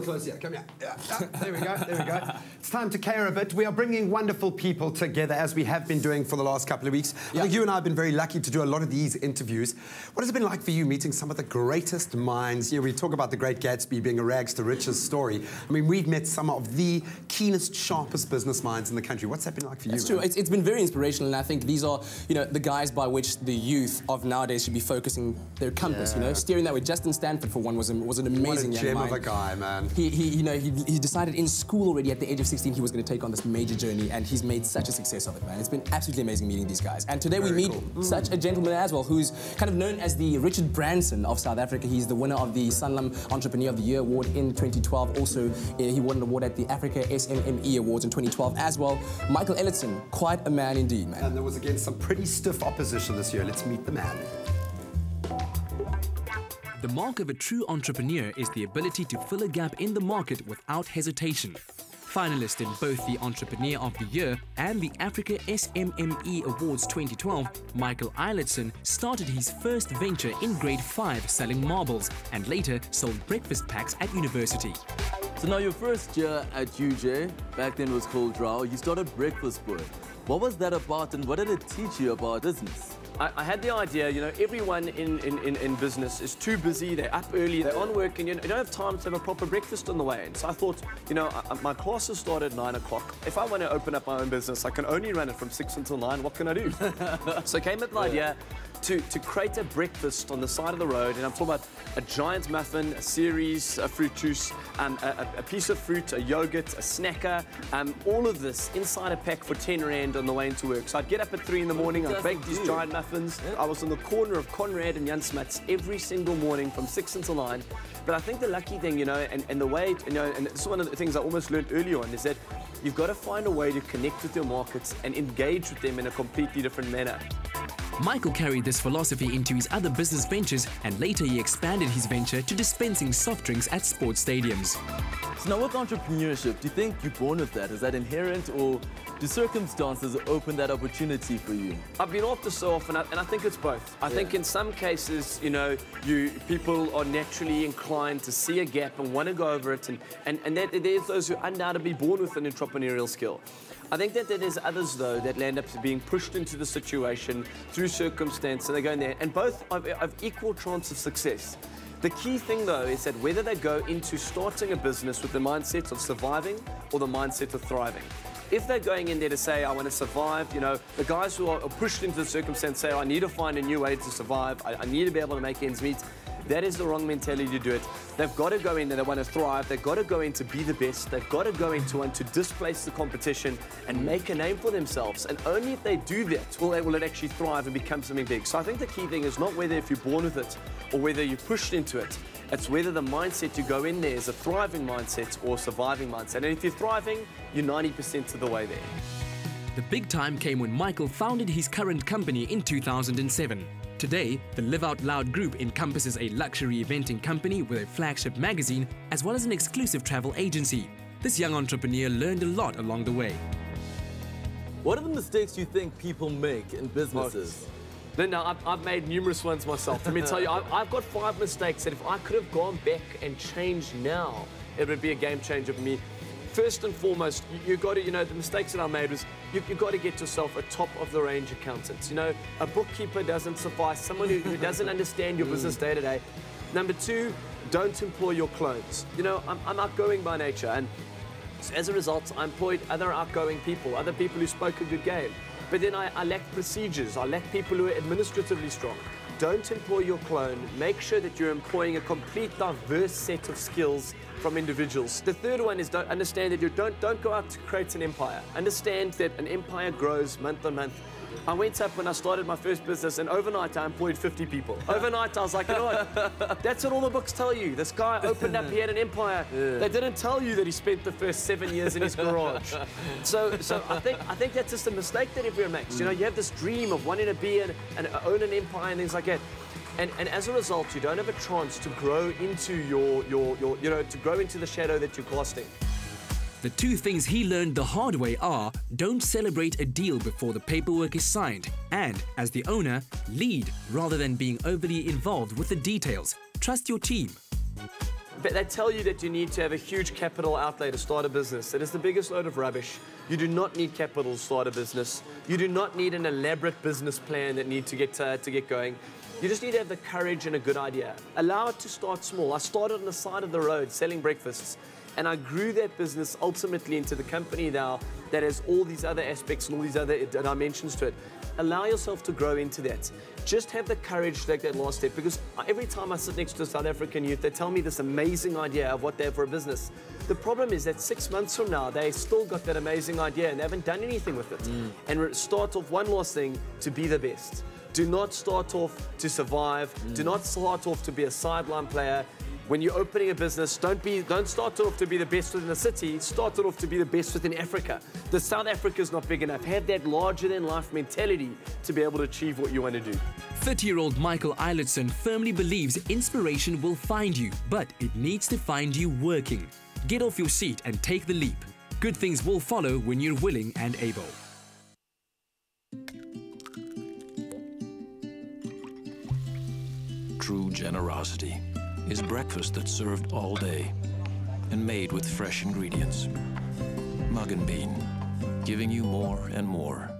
close here. Come here. There we go. There we go. It's time to care a bit. We are bringing wonderful people together, as we have been doing for the last couple of weeks. I think you and I have been very lucky to do a lot of these interviews. What has it been like for you meeting some of the greatest minds? You know, we talk about the Great Gatsby being a rags to riches story. I mean, we've met some of the keenest, sharpest business minds in the country. What's that been like for you? That's true. It's been very inspirational, and I think these are, you know, the guys by which the youth of nowadays should be focusing their compass. You know, steering that way. Justin Stanford, for one, was an amazing young gem man. of a guy, man. He decided in school already at the age of 16 he was going to take on this major journey, and he's made such a success of it, man. It's been absolutely amazing meeting these guys. And today we meet such a gentleman as well, who's kind of known as the Richard Branson of South Africa. He's the winner of the Sanlam Entrepreneur of the Year award in 2012. Also, he won an award at the Africa SMME Awards in 2012 as well. Michael Eilertsen, quite a man indeed, man. And there was, again, some pretty stiff opposition this year. Let's meet the man. The mark of a true entrepreneur is the ability to fill a gap in the market without hesitation. Finalist in both the Entrepreneur of the Year and the Africa SMME Awards 2012, Michael Eilertsen started his first venture in grade 5 selling marbles and later sold breakfast packs at university. So now your first year at UJ, back then it was called Drow, you started Breakfast Boy. What was that about and what did it teach you about business? I had the idea, you know, everyone in business is too busy, they're up early, they're on work, and you don't have time to have a proper breakfast on the way. And so I thought, you know, my classes start at 9 o'clock. If I want to open up my own business, I can only run it from 6 until 9. What can I do? So I came up with the idea to create a breakfast on the side of the road, and I'm talking about a giant muffin, a series, a fruit juice, a piece of fruit, a yogurt, a snacker, all of this inside a pack for 10 Rand on the way into work. So I'd get up at 3 in the morning, I'd bake these giant muffins. I was on the corner of Conrad and Jan Smuts every single morning from 6 until 9. But I think the lucky thing, you know, and the way, you know, and this is one of the things I almost learned early on, is that you've got to find a way to connect with your markets and engage with them in a completely different manner. Michael carried this philosophy into his other business ventures, and later he expanded his venture to dispensing soft drinks at sports stadiums. So now with entrepreneurship, do you think you're born with that? Is that inherent, or do circumstances open that opportunity for you? I've been off this so often, and I think it's both. I think in some cases, you know, people are naturally inclined to see a gap and want to go over it, and there's those who are undoubtedly born with an entrepreneurial skill. I think that there's others, though, that land up being pushed into the situation through circumstance, and they go in there, and both have equal chance of success. The key thing, though, is that whether they go into starting a business with the mindset of surviving or the mindset of thriving. If they're going in there to say, I want to survive, you know, the guys who are pushed into the circumstance say, I need to find a new way to survive, I need to be able to make ends meet. That is the wrong mentality to do it. They've got to go in there, they want to thrive, they've got to go in to be the best, they've got to go in to want to displace the competition and make a name for themselves. And only if they do that will it actually thrive and become something big. So I think the key thing is not whether if you're born with it or whether you're pushed into it. It's whether the mindset you go in there is a thriving mindset or a surviving mindset. And if you're thriving, you're 90% of the way there. The big time came when Michael founded his current company in 2007. Today, the Live Out Loud group encompasses a luxury eventing company with a flagship magazine as well as an exclusive travel agency. This young entrepreneur learned a lot along the way. What are the mistakes you think people make in businesses? Linda, I've made numerous ones myself. Let me tell you, I've got 5 mistakes that if I could have gone back and changed now, it would be a game changer for me. First and foremost, you've got to, you know, the mistakes that I made was you've got to get yourself a top-of-the-range accountant. You know, a bookkeeper doesn't suffice, someone who doesn't understand your business day to day. Number 2, don't employ your clones. You know, I'm outgoing by nature, and as a result, I employed other outgoing people, other people who spoke a good game. But then I lacked procedures, I lacked people who are administratively strong. Don't employ your clone. Make sure that you're employing a complete diverse set of skills from individuals. The third one is understand that you don't go out to create an empire. Understand that an empire grows month on month. I went up when I started my first business, and overnight I employed 50 people. Overnight I was like, you know what? That's what all the books tell you. This guy opened up, he had an empire. They didn't tell you that he spent the first 7 years in his garage. So I think that's just a mistake that everyone makes. You know, you have this dream of wanting to be and own an empire and things like that. And as a result, you don't have a chance to grow into to grow into the shadow that you're casting. The 2 things he learned the hard way are, don't celebrate a deal before the paperwork is signed, and, as the owner, lead rather than being overly involved with the details. Trust your team. They tell you that you need to have a huge capital outlay to start a business. It is the biggest load of rubbish. You do not need capital to start a business. You do not need an elaborate business plan that need to get going. You just need to have the courage and a good idea. Allow it to start small. I started on the side of the road selling breakfasts, and I grew that business ultimately into the company now that has all these other aspects and all these other dimensions to it. Allow yourself to grow into that. Just have the courage to take that last step, because every time I sit next to a South African youth, they tell me this amazing idea of what they have for a business. The problem is that 6 months from now, they still got that amazing idea and they haven't done anything with it. And start off, one last thing, to be the best. Do not start off to survive. Do not start off to be a sideline player. When you're opening a business, don't start off to be the best within the city. Start off to be the best within Africa. The South Africa is not big enough. Have that larger-than-life mentality to be able to achieve what you want to do. 30-year-old Michael Eilertsen firmly believes inspiration will find you, but it needs to find you working. Get off your seat and take the leap. Good things will follow when you're willing and able. True generosity is breakfast that's served all day and made with fresh ingredients. Mugg & Bean, giving you more and more.